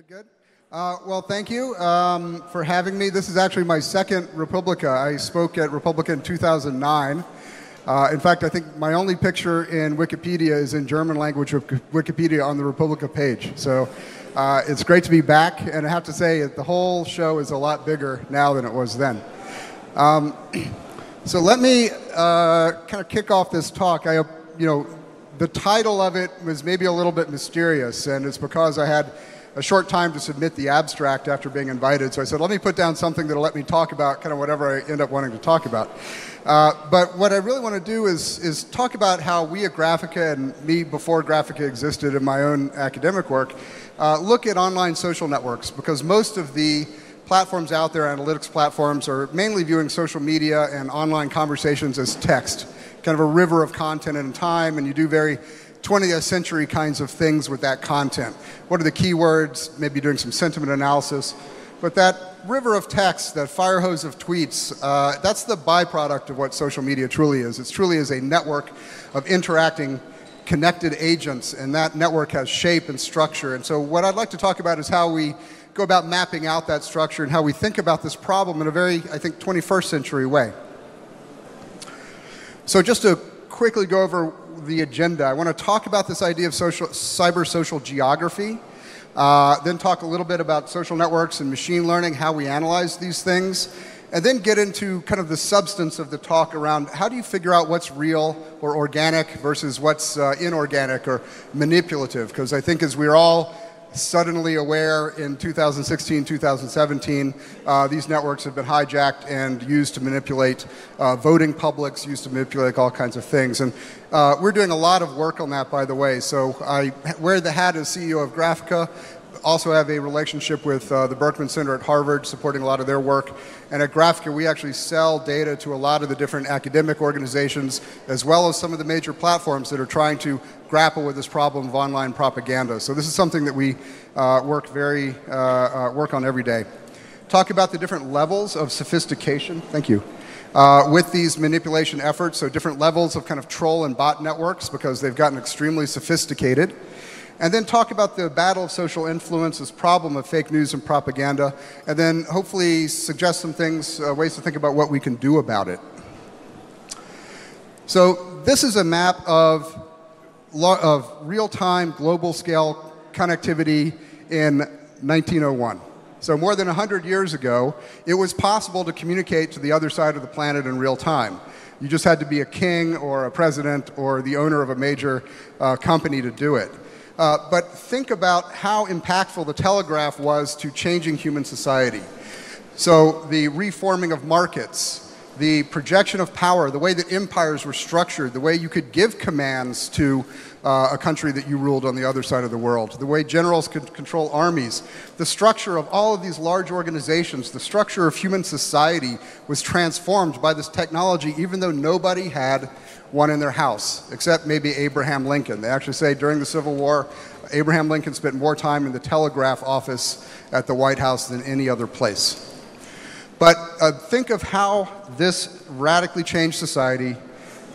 Good. Well, thank you for having me. This is actually my second Republica. I spoke at Republica in 2009. In fact, I think my only picture in Wikipedia is in German language of Wikipedia on the Republica page. So it's great to be back, and I have to say the whole show is a lot bigger now than it was then. So let me kind of kick off this talk. The title of it was maybe a little bit mysterious, and it's because I had a short time to submit the abstract after being invited. So I said, let me put down something that'll let me talk about kind of whatever I end up wanting to talk about. But what I really want to do is talk about how we at Graphica, and me before Graphica existed in my own academic work, look at online social networks, because most of the platforms out there, analytics platforms, are mainly viewing social media and online conversations as text, kind of a river of content and time, and you do very 20th century kinds of things with that content. What are the keywords? Maybe doing some sentiment analysis. But that river of text, that fire hose of tweets, that's the byproduct of what social media truly is. It truly is a network of interacting, connected agents, and that network has shape and structure. And so what I'd like to talk about is how we go about mapping out that structure and how we think about this problem in a very, I think, 21st century way. So just to quickly go over the agenda, I want to talk about this idea of cybersocial geography, then talk a little bit about social networks and machine learning, how we analyze these things, and then get into kind of the substance of the talk around how do you figure out what's real or organic versus what's inorganic or manipulative, because I think as we're all suddenly aware in 2016, 2017, these networks have been hijacked and used to manipulate voting publics, used to manipulate all kinds of things. And we're doing a lot of work on that, by the way. So I wear the hat as CEO of Graphica, also have a relationship with the Berkman Center at Harvard, supporting a lot of their work. And at Graphica, we actually sell data to a lot of the different academic organizations, as well as some of the major platforms that are trying to grapple with this problem of online propaganda. So this is something that we work on every day. Talk about the different levels of sophistication. Thank you. With these manipulation efforts, so different levels of kind of troll and bot networks, because they've gotten extremely sophisticated. And then talk about the battle of social influence, this problem of fake news and propaganda, and then hopefully suggest some things, ways to think about what we can do about it. So this is a map of real-time global scale connectivity in 1901. So more than 100 years ago, it was possible to communicate to the other side of the planet in real time. You just had to be a king or a president or the owner of a major company to do it. But think about how impactful the telegraph was to changing human society. So the reforming of markets, the projection of power, the way that empires were structured, the way you could give commands to a country that you ruled on the other side of the world, the way generals could control armies, the structure of all of these large organizations, the structure of human society was transformed by this technology, even though nobody had one in their house, except maybe Abraham Lincoln. They actually say during the Civil War, Abraham Lincoln spent more time in the telegraph office at the White House than any other place. But think of how this radically changed society,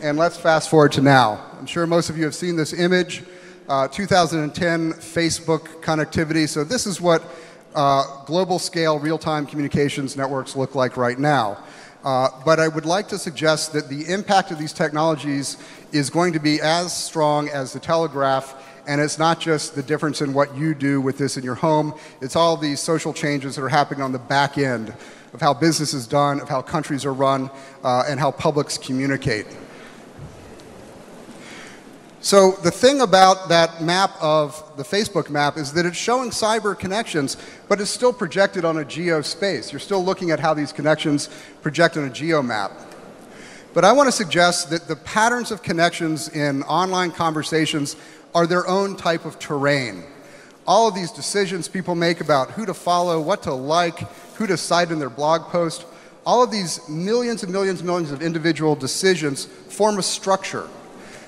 and let's fast forward to now. I'm sure most of you have seen this image, 2010 Facebook connectivity. So this is what global scale real-time communications networks look like right now. But I would like to suggest that the impact of these technologies is going to be as strong as the telegraph, and it's not just the difference in what you do with this in your home, it's all these social changes that are happening on the back end of how business is done, of how countries are run, and how publics communicate. So the thing about that map of the Facebook map is that it's showing cyber connections, but it's still projected on a geo space. You're still looking at how these connections project on a geo map. But I want to suggest that the patterns of connections in online conversations are their own type of terrain. All of these decisions people make about who to follow, what to like, who to cite in their blog post, all of these millions and millions and millions of individual decisions form a structure.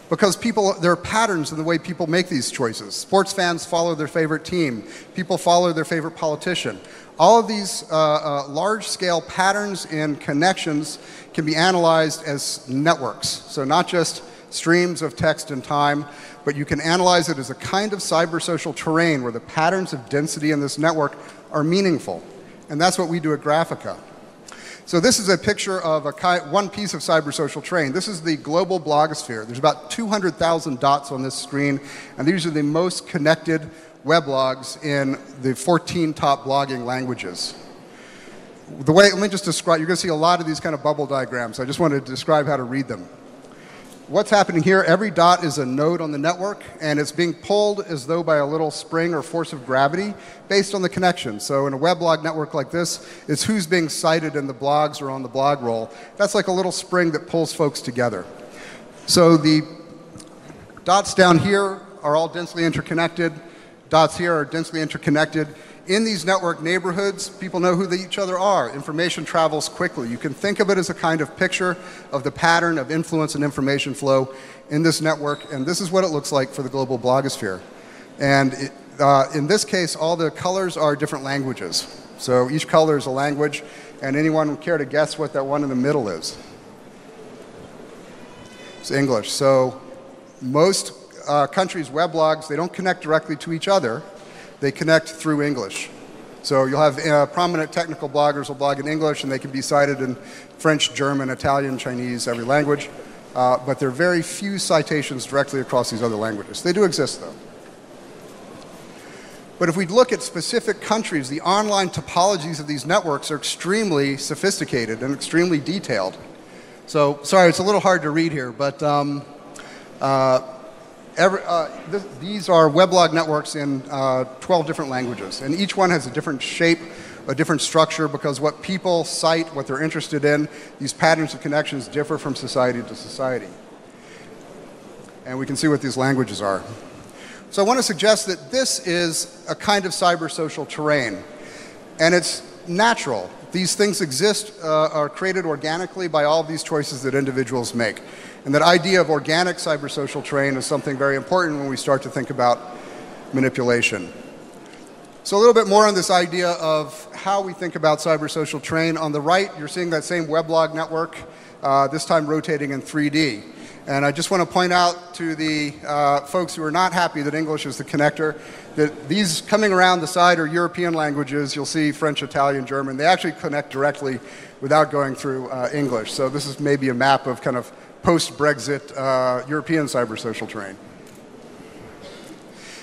Because there are patterns in the way people make these choices. Sports fans follow their favorite team. People follow their favorite politician. All of these large-scale patterns and connections can be analyzed as networks. So not just streams of text and time, but you can analyze it as a kind of cybersocial terrain where the patterns of density in this network are meaningful. And that's what we do at Graphica. So this is a picture of one piece of cybersocial terrain. This is the global blogosphere. There's about 200,000 dots on this screen, and these are the most connected weblogs in the 14 top blogging languages. Let me just describe, you're going to see a lot of these kind of bubble diagrams. I just wanted to describe how to read them. What's happening here, every dot is a node on the network, and it's being pulled as though by a little spring or force of gravity based on the connection. So in a weblog network like this, it's who's being cited in the blogs or on the blog roll. That's like a little spring that pulls folks together. So the dots down here are all densely interconnected. Dots here are densely interconnected. In these network neighborhoods, people know who each other are. Information travels quickly. You can think of it as a kind of picture of the pattern of influence and information flow in this network, and this is what it looks like for the global blogosphere. And in this case, all the colors are different languages. So each color is a language, and anyone care to guess what that one in the middle is? It's English. So most countries' weblogs, they don't connect directly to each other. They connect through English. So you'll have prominent technical bloggers will blog in English, and they can be cited in French, German, Italian, Chinese, every language. But there are very few citations directly across these other languages. They do exist, though. But if we look at specific countries, the online topologies of these networks are extremely sophisticated and extremely detailed. So, sorry, it's a little hard to read here, but these are weblog networks in 12 different languages, and each one has a different shape, a different structure, because what people cite, what they're interested in, these patterns of connections differ from society to society. And we can see what these languages are. So I want to suggest that this is a kind of cybersocial terrain, and it's natural. These things exist, are created organically by all of these choices that individuals make. And that idea of organic cybersocial terrain is something very important when we start to think about manipulation. So a little bit more on this idea of how we think about cybersocial terrain. On the right, you're seeing that same weblog network, this time rotating in 3D. And I just want to point out to the folks who are not happy that English is the connector, that these coming around the side are European languages. You'll see French, Italian, German. They actually connect directly without going through English. So this is maybe a map of kind of post-Brexit European cybersocial terrain.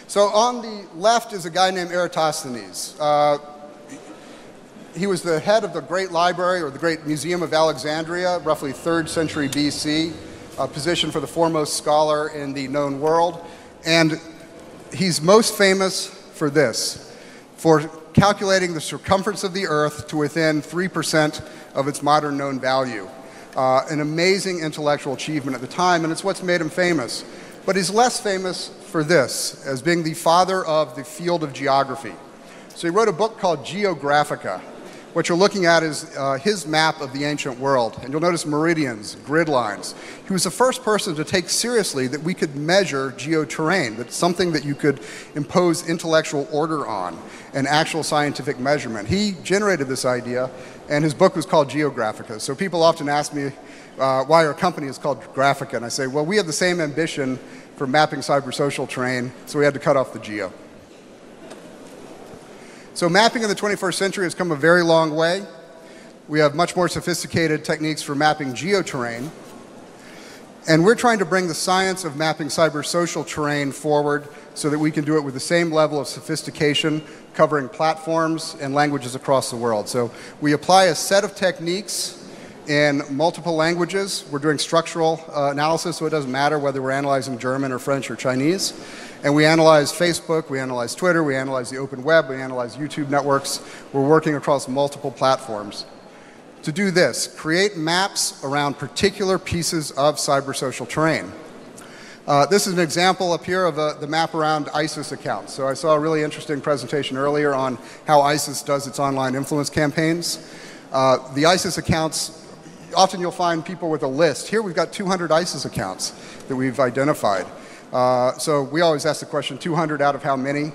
So on the left is a guy named Eratosthenes. He was the head of the Great Library, or the Great Museum of Alexandria, roughly 3rd century BC, a position for the foremost scholar in the known world. And he's most famous for this, for calculating the circumference of the Earth to within 3% of its modern known value. An amazing intellectual achievement at the time, and it's what's made him famous. But he's less famous for this, as being the father of the field of geography. So he wrote a book called Geographica. What you're looking at is his map of the ancient world. And you'll notice meridians, grid lines. He was the first person to take seriously that we could measure geoterrain, that's something that you could impose intellectual order on, an actual scientific measurement. He generated this idea, and his book was called Geographica. So people often ask me why our company is called Graphica, and I say, well, we have the same ambition for mapping cybersocial terrain, so we had to cut off the geo. So mapping in the 21st century has come a very long way. We have much more sophisticated techniques for mapping geoterrain. And we're trying to bring the science of mapping cybersocial terrain forward so that we can do it with the same level of sophistication, covering platforms and languages across the world. So we apply a set of techniques in multiple languages. We're doing structural analysis, so it doesn't matter whether we're analyzing German or French or Chinese. And we analyze Facebook, we analyze Twitter, we analyze the open web, we analyze YouTube networks. We're working across multiple platforms. To do this, create maps around particular pieces of cybersocial terrain. This is an example up here of the map around ISIS accounts. So I saw a really interesting presentation earlier on how ISIS does its online influence campaigns. The ISIS accounts often you'll find people with a list. Here we've got 200 ISIS accounts that we've identified. So we always ask the question, 200 out of how many?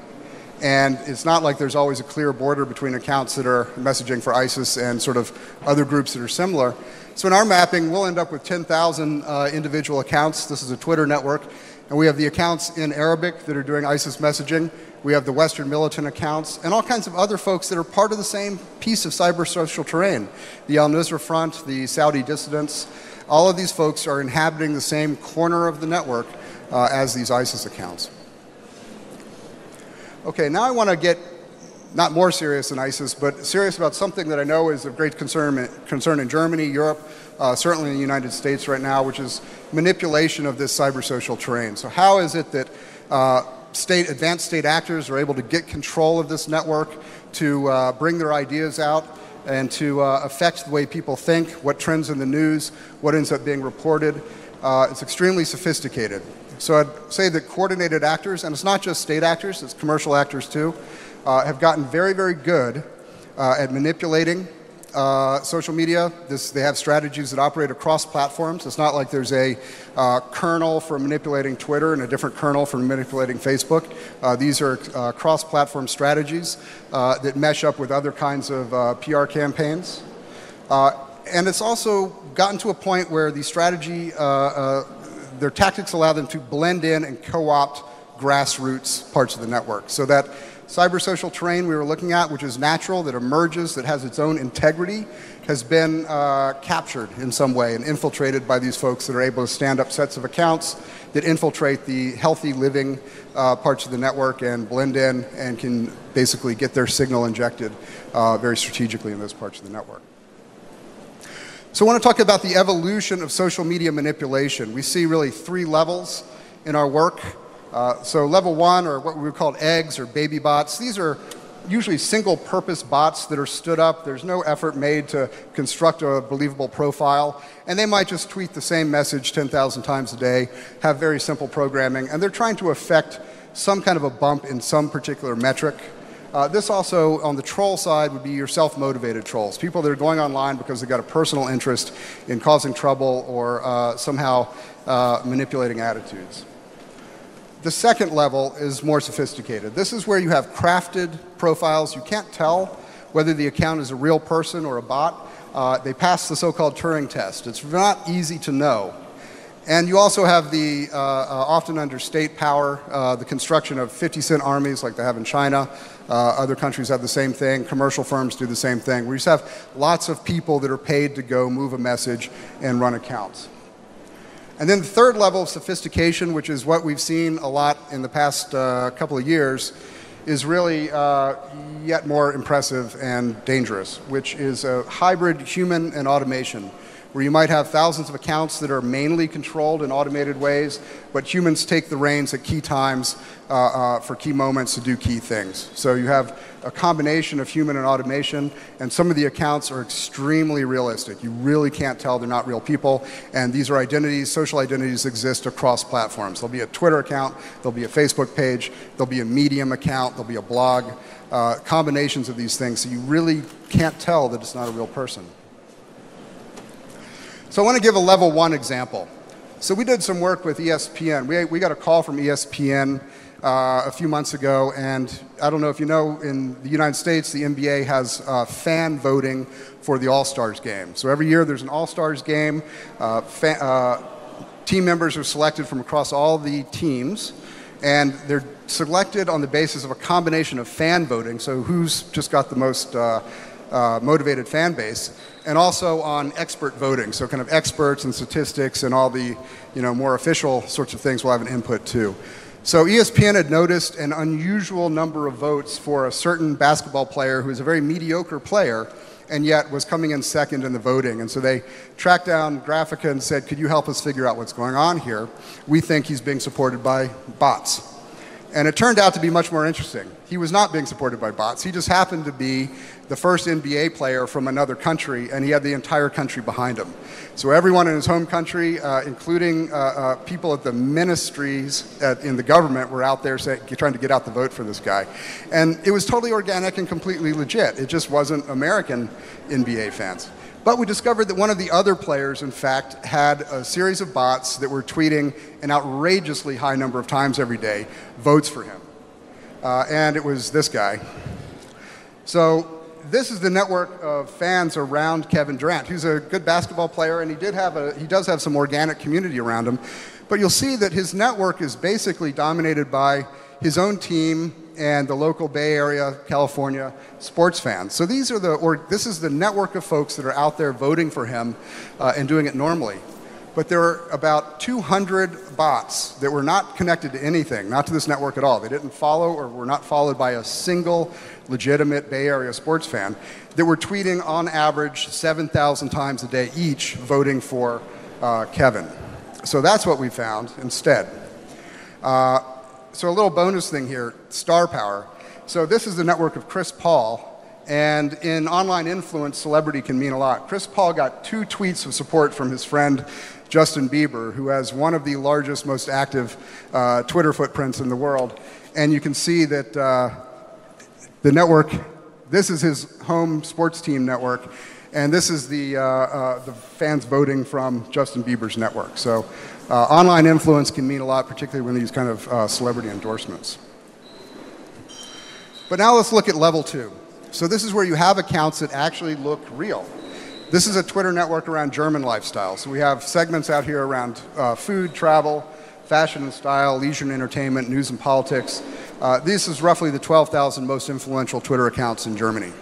And it's not like there's always a clear border between accounts that are messaging for ISIS and sort of other groups that are similar. So in our mapping, we'll end up with 10,000 individual accounts. This is a Twitter network. And we have the accounts in Arabic that are doing ISIS messaging. We have the Western militant accounts and all kinds of other folks that are part of the same piece of cybersocial terrain. The Al-Nusra Front, the Saudi dissidents, all of these folks are inhabiting the same corner of the network as these ISIS accounts. Okay, now I want to get not more serious than ISIS, but serious about something that I know is of great concern in Germany, Europe, certainly in the United States right now, which is manipulation of this cybersocial terrain. So how is it that advanced state actors are able to get control of this network, to bring their ideas out, and to affect the way people think, what trends in the news, what ends up being reported? It's extremely sophisticated. So I'd say that coordinated actors, and it's not just state actors, it's commercial actors too, have gotten very, very good at manipulating social media. They have strategies that operate across platforms. It's not like there's a kernel for manipulating Twitter and a different kernel for manipulating Facebook. These are cross-platform strategies that mesh up with other kinds of PR campaigns. And it's also gotten to a point where the strategy, their tactics allow them to blend in and co-opt grassroots parts of the network. So that cybersocial terrain we were looking at, which is natural, that emerges, that has its own integrity, has been captured in some way and infiltrated by these folks that are able to stand up sets of accounts that infiltrate the healthy living parts of the network and blend in and can basically get their signal injected very strategically in those parts of the network. So I want to talk about the evolution of social media manipulation. We see really 3 levels in our work. So level 1, or what we would call eggs or baby bots, these are usually single-purpose bots that are stood up. There's no effort made to construct a believable profile. And they might just tweet the same message 10,000 times a day, have very simple programming, and they're trying to affect some kind of a bump in some particular metric. This also, on the troll side, would be your self-motivated trolls, people that are going online because they've got a personal interest in causing trouble or somehow manipulating attitudes. The second level is more sophisticated. This is where you have crafted profiles. You can't tell whether the account is a real person or a bot. They pass the so-called Turing test. It's not easy to know. And you also have the, often under state power, the construction of 50-cent armies like they have in China. Other countries have the same thing. Commercial firms do the same thing. We just have lots of people that are paid to go move a message and run accounts. And then the third level of sophistication, which is what we've seen a lot in the past couple of years, is really yet more impressive and dangerous, which is a hybrid human and automation, where you might have thousands of accounts that are mainly controlled in automated ways, but humans take the reins at key times for key moments to do key things. So you have a combination of human and automation, and some of the accounts are extremely realistic. You really can't tell they're not real people, and these are identities, social identities exist across platforms. There'll be a Twitter account, there'll be a Facebook page, there'll be a Medium account, there'll be a blog, combinations of these things, so you really can't tell that it's not a real person. So I want to give a level 1 example. So we did some work with ESPN. We got a call from ESPN a few months ago, and I don't know if you know, in the United States, the NBA has fan voting for the All-Stars game. So every year there's an All-Stars game. Team members are selected from across all the teams, and they're selected on the basis of a combination of fan voting, so who's just got the most motivated fan base, and also on expert voting, so kind of experts and statistics and all the more official sorts of things will have an input too. So ESPN had noticed an unusual number of votes for a certain basketball player who is a very mediocre player and yet was coming in second in the voting. And so they tracked down Graphica and said, could you help us figure out what's going on here? We think he's being supported by bots. And it turned out to be much more interesting. He was not being supported by bots. He just happened to be the first NBA player from another country, and he had the entire country behind him. So everyone in his home country, including people at the ministries in the government, were out there trying to get out the vote for this guy. And it was totally organic and completely legit. It just wasn't American NBA fans. But we discovered that one of the other players, in fact, had a series of bots that were tweeting an outrageously high number of times every day votes for him. And it was this guy. So this is the network of fans around Kevin Durant, who's a good basketball player, and he does have some organic community around him. But you'll see that his network is basically dominated by his own team and the local Bay Area, California sports fans. So this is the network of folks that are out there voting for him and doing it normally. But there are about 200 bots that were not connected to anything, not to this network at all. They didn't follow or were not followed by a single legitimate Bay Area sports fan that were tweeting on average 7,000 times a day each voting for Kevin. So that's what we found instead. So a little bonus thing here, star power. So this is the network of Chris Paul. And in online influence, celebrity can mean a lot. Chris Paul got 2 tweets of support from his friend Justin Bieber, who has one of the largest, most active Twitter footprints in the world. And you can see that the network, this is his home sports team network, and this is the fans voting from Justin Bieber's network. So online influence can mean a lot, particularly when these kind of celebrity endorsements. But now let's look at level 2. So this is where you have accounts that actually look real. This is a Twitter network around German lifestyle. So we have segments out here around food, travel, fashion and style, leisure and entertainment, news and politics. This is roughly the 12,000 most influential Twitter accounts in Germany.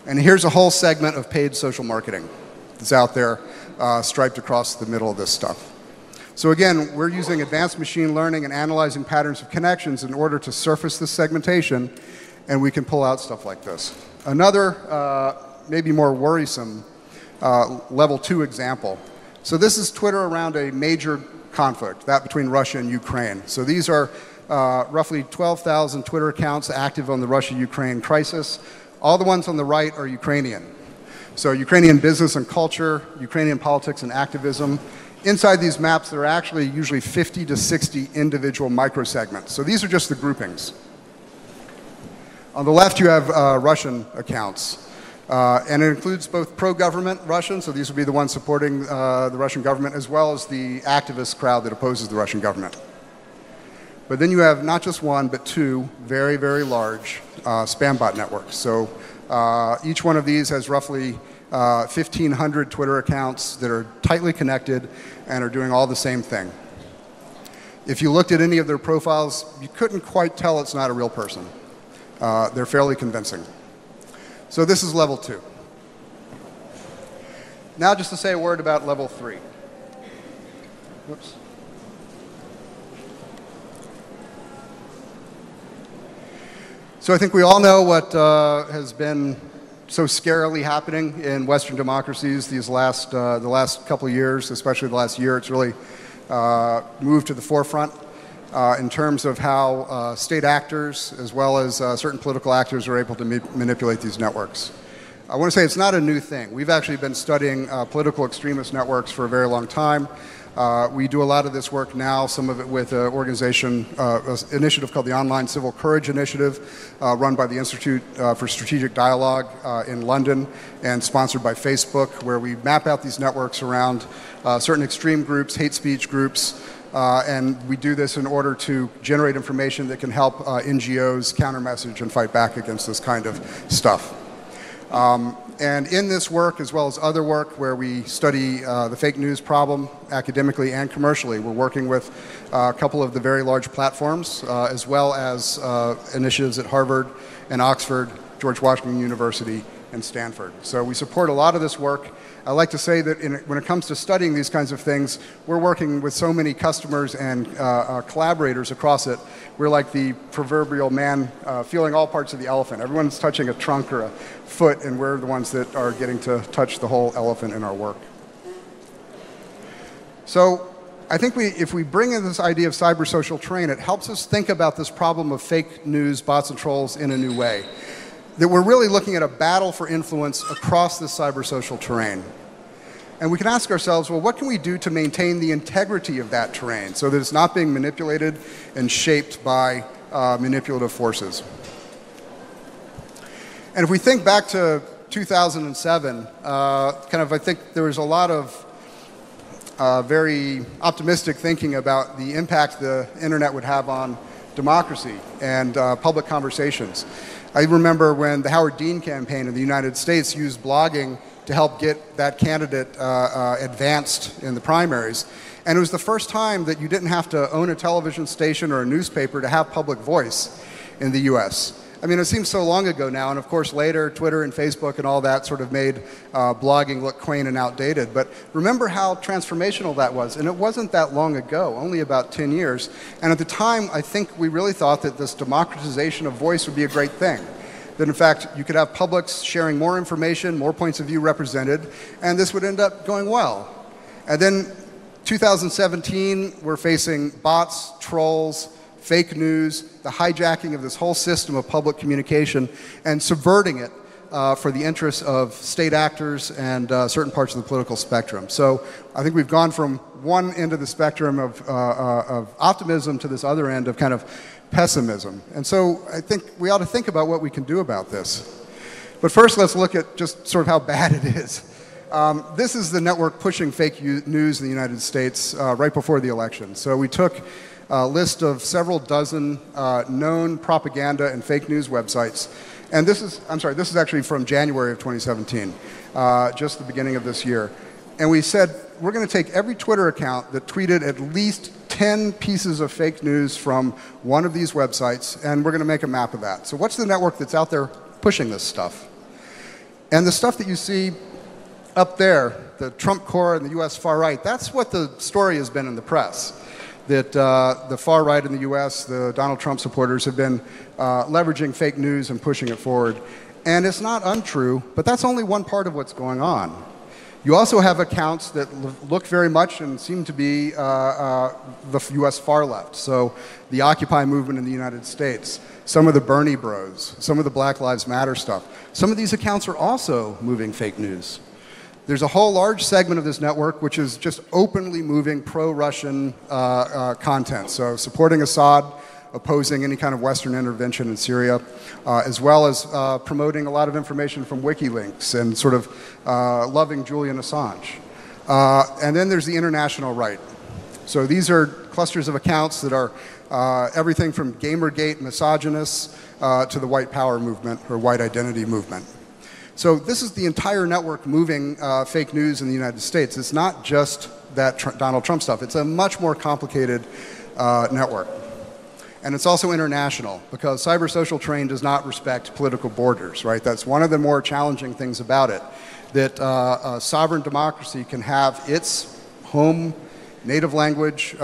And here's a whole segment of paid social marketing that's out there striped across the middle of this stuff. So again, we're using advanced machine learning and analyzing patterns of connections in order to surface this segmentation, and we can pull out stuff like this. Another, maybe more worrisome, level 2 example. So this is Twitter around a major conflict, that between Russia and Ukraine. So these are roughly 12,000 Twitter accounts active on the Russia-Ukraine crisis. All the ones on the right are Ukrainian. So Ukrainian business and culture, Ukrainian politics and activism. Inside these maps, there are actually usually 50 to 60 individual microsegments. So these are just the groupings. On the left, you have Russian accounts. And it includes both pro-government Russians, so these would be the ones supporting the Russian government, as well as the activist crowd that opposes the Russian government. But then you have not just one, but 2 very, very large spam bot networks. So each one of these has roughly 1,500 Twitter accounts that are tightly connected and are doing all the same thing. If you looked at any of their profiles, you couldn't quite tell it's not a real person. They're fairly convincing. So this is level 2. Now just to say a word about level 3. Whoops. So I think we all know what has been so scarily happening in Western democracies the last couple of years, especially the last year. It's really moved to the forefront in terms of how state actors, as well as certain political actors, are able to manipulate these networks. I want to say it's not a new thing. We've actually been studying political extremist networks for a very long time. We do a lot of this work now, some of it with an organization, an initiative called the Online Civil Courage Initiative, run by the Institute for Strategic Dialogue in London and sponsored by Facebook, where we map out these networks around certain extreme groups, hate speech groups, and we do this in order to generate information that can help NGOs counter-message and fight back against this kind of stuff. And in this work, as well as other work where we study the fake news problem academically and commercially, we're working with a couple of the very large platforms, as well as initiatives at Harvard and Oxford, George Washington University, and Stanford. So we support a lot of this work. I like to say that when it comes to studying these kinds of things, we're working with so many customers and collaborators across it. We're like the proverbial man feeling all parts of the elephant. Everyone's touching a trunk or a foot, and we're the ones that are getting to touch the whole elephant in our work. So I think if we bring in this idea of cybersocial terrain, it helps us think about this problem of fake news, bots, and trolls in a new way. That we're really looking at a battle for influence across this cybersocial terrain. And we can ask ourselves, well, what can we do to maintain the integrity of that terrain so that it's not being manipulated and shaped by manipulative forces? And if we think back to 2007, I think there was a lot of very optimistic thinking about the impact the internet would have on democracy and public conversations. I remember when the Howard Dean campaign in the United States used blogging to help get that candidate advanced in the primaries. And it was the first time that you didn't have to own a television station or a newspaper to have public voice in the US. I mean, it seems so long ago now, and of course later Twitter and Facebook and all that sort of made blogging look quaint and outdated. But remember how transformational that was, and it wasn't that long ago, only about 10 years. And at the time, I think we really thought that this democratization of voice would be a great thing. That in fact, you could have publics sharing more information, more points of view represented, and this would end up going well. And then 2017, we're facing bots, trolls, fake news, the hijacking of this whole system of public communication and subverting it for the interests of state actors and certain parts of the political spectrum. So I think we've gone from one end of the spectrum of optimism to this other end of kind of pessimism. And so I think we ought to think about what we can do about this. But first, let's look at just sort of how bad it is. This is the network pushing fake news in the United States right before the election. So we took a list of several dozen known propaganda and fake news websites. And this is, this is actually from January of 2017, just the beginning of this year. And we said, we're going to take every Twitter account that tweeted at least 10 pieces of fake news from one of these websites, and we're going to make a map of that. So what's the network that's out there pushing this stuff? And the stuff that you see up there, the Trump core and the US far right, that's what the story has been in the press. That the far right in the US, the Donald Trump supporters, have been leveraging fake news and pushing it forward. And it's not untrue, but that's only one part of what's going on. You also have accounts that look very much and seem to be the US far left. So the Occupy movement in the United States, some of the Bernie bros, some of the Black Lives Matter stuff. Some of these accounts are also moving fake news. There's a whole large segment of this network which is just openly moving pro-Russian content. So supporting Assad, opposing any kind of Western intervention in Syria, as well as promoting a lot of information from WikiLeaks and sort of loving Julian Assange. And then there's the international right. So these are clusters of accounts that are everything from Gamergate misogynists to the white power movement or white identity movement. So this is the entire network moving fake news in the United States. It's not just that Donald Trump stuff. It's a much more complicated network. And it's also international because Cybersocial Terrain does not respect political borders, right? That's one of the more challenging things about it, that a sovereign democracy can have its home native language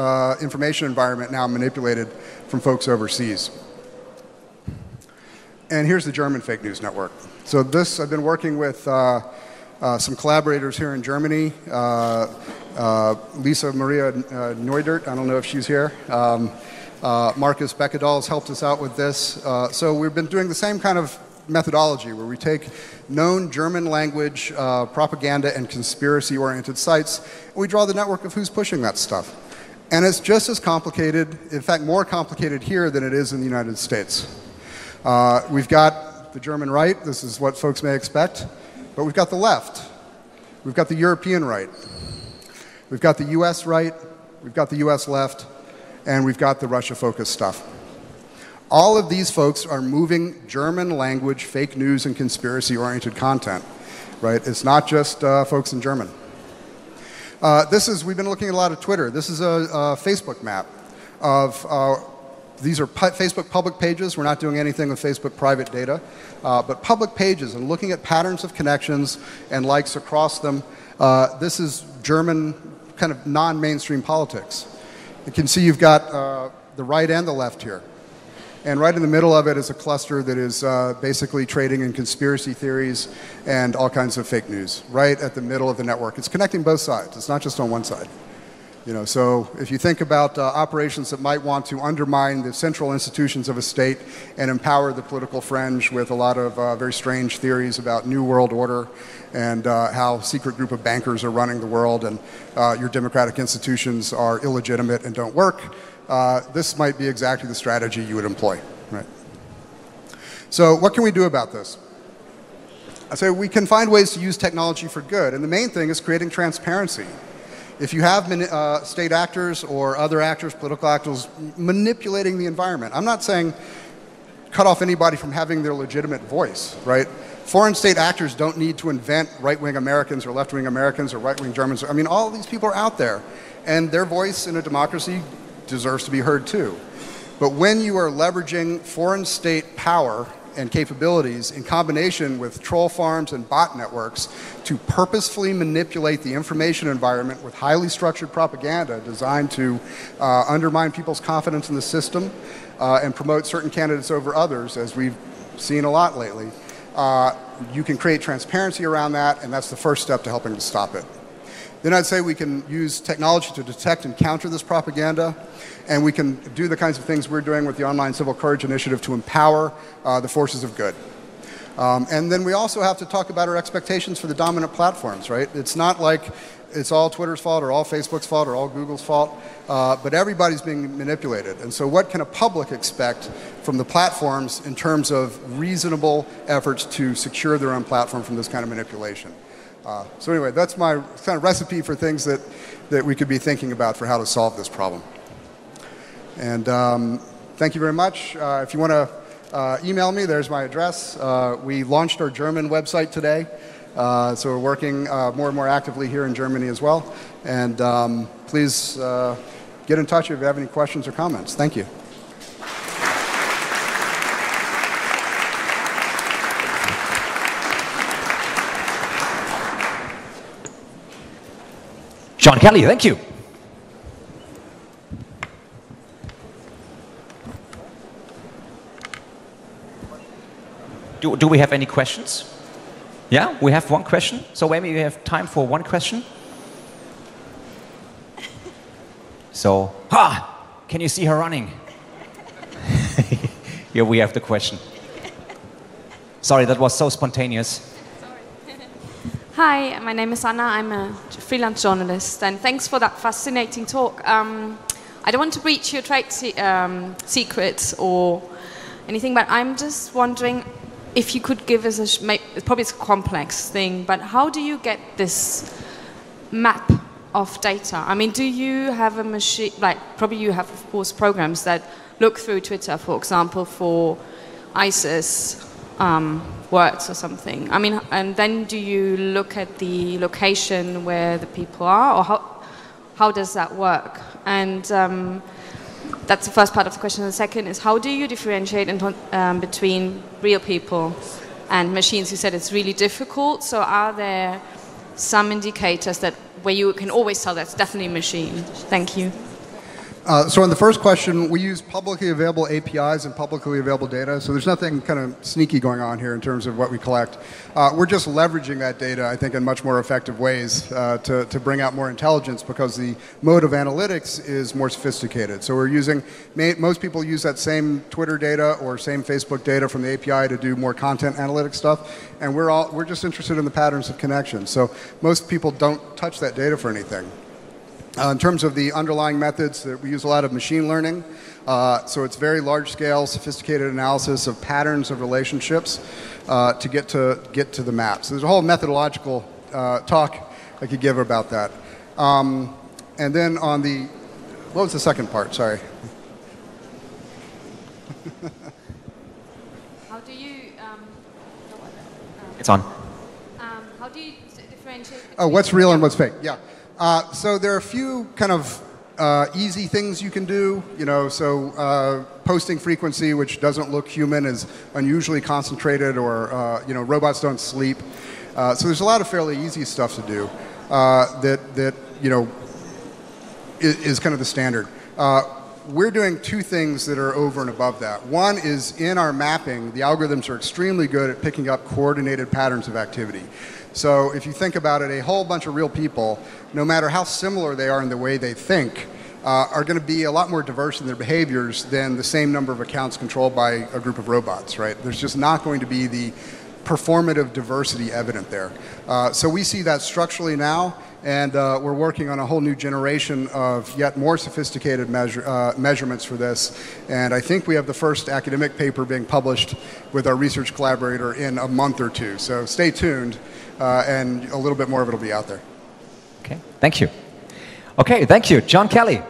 information environment now manipulated from folks overseas. And here's the German fake news network. So this, I've been working with some collaborators here in Germany. Lisa Maria Neudert, I don't know if she's here. Marcus Beckedahl has helped us out with this. So we've been doing the same kind of methodology where we take known German language propaganda and conspiracy-oriented sites, and we draw the network of who's pushing that stuff. And it's just as complicated, in fact more complicated here than it is in the United States. We've got the German right, this is what folks may expect, but we've got the left. We've got the European right. We've got the US right, we've got the US left, and we've got the Russia-focused stuff. All of these folks are moving German language, fake news, and conspiracy-oriented content, right? It's not just folks in German. We've been looking at a lot of Twitter. This is a Facebook map of, these are Facebook public pages. We're not doing anything with Facebook private data, but public pages and looking at patterns of connections and likes across them. This is German kind of non-mainstream politics. You can see you've got the right and the left here. And right in the middle of it is a cluster that is basically trading in conspiracy theories and all kinds of fake news, right at the middle of the network. It's connecting both sides. It's not just on one side. You know, so if you think about operations that might want to undermine the central institutions of a state and empower the political fringe with a lot of very strange theories about New World Order and how a secret group of bankers are running the world and your democratic institutions are illegitimate and don't work, this might be exactly the strategy you would employ, right? So what can we do about this? So we can find ways to use technology for good, and the main thing is creating transparency. If you have state actors or other actors, political actors, manipulating the environment, I'm not saying cut off anybody from having their legitimate voice, right? Foreign state actors don't need to invent right-wing Americans or left-wing Americans or right-wing Germans. I mean, all of these people are out there, and their voice in a democracy deserves to be heard too. But when you are leveraging foreign state power and capabilities in combination with troll farms and bot networks to purposefully manipulate the information environment with highly structured propaganda designed to undermine people's confidence in the system and promote certain candidates over others, as we've seen a lot lately, you can create transparency around that, and that's the first step to helping to stop it. Then I'd say we can use technology to detect and counter this propaganda, and we can do the kinds of things we're doing with the Online Civil Courage Initiative to empower the forces of good. And then we also have to talk about our expectations for the dominant platforms, right? It's not like it's all Twitter's fault or all Facebook's fault or all Google's fault, but everybody's being manipulated. And so what can a public expect from the platforms in terms of reasonable efforts to secure their own platform from this kind of manipulation? So anyway, that's my kind of recipe for things that we could be thinking about for how to solve this problem. And thank you very much. If you want to email me, there's my address. We launched our German website today, so we're working more and more actively here in Germany as well. And please get in touch if you have any questions or comments. Thank you. John Kelly, thank you. Do we have any questions? Yeah, we have one question. So maybe we have time for one question. So, can you see her running? Here we have the question. Sorry, that was so spontaneous. Hi, my name is Anna. I'm a freelance journalist, and thanks for that fascinating talk. I don't want to breach your trade secrets or anything, but I'm just wondering if you could give us probably it's a complex thing, but how do you get this map of data? I mean, do you have a machine, like probably you have, of course, programs that look through Twitter, for example, for ISIS words or something. I mean, and then do you look at the location where the people are, or how does that work? And that's the first part of the question. And the second is, how do you differentiate between real people and machines? You said it's really difficult. So are there some indicators that where you can always tell that's definitely a machine? Thank you. So on the first question, we use publicly available APIs and publicly available data, so there's nothing kind of sneaky going on here in terms of what we collect. We're just leveraging that data, I think, in much more effective ways to bring out more intelligence, because the mode of analytics is more sophisticated. So we're using, most people use that same Twitter data or same Facebook data from the API to do more content analytics stuff, and we're just interested in the patterns of connection. So most people don't touch that data for anything. In terms of the underlying methods, we use a lot of machine learning. So it's very large-scale, sophisticated analysis of patterns of relationships to get to the map. So there's a whole methodological talk I could give about that. And then on the, what was the second part? Sorry. How do you? It's on. How do you differentiate? Oh, what's real and what's fake? Yeah. So there are a few kind of easy things you can do, so posting frequency, which doesn't look human, is unusually concentrated, or, robots don't sleep. So there's a lot of fairly easy stuff to do that is kind of the standard. We're doing two things that are over and above that. One is, in our mapping, the algorithms are extremely good at picking up coordinated patterns of activity. So if you think about it, a whole bunch of real people, no matter how similar they are in the way they think, are going to be a lot more diverse in their behaviors than the same number of accounts controlled by a group of robots, right? There's just not going to be the performative diversity evident there. So we see that structurally now, and we're working on a whole new generation of yet more sophisticated measurements for this. And I think we have the first academic paper being published with our research collaborator in a month or two. So stay tuned, and a little bit more of it will be out there. Okay, thank you. Okay, thank you. John Kelly.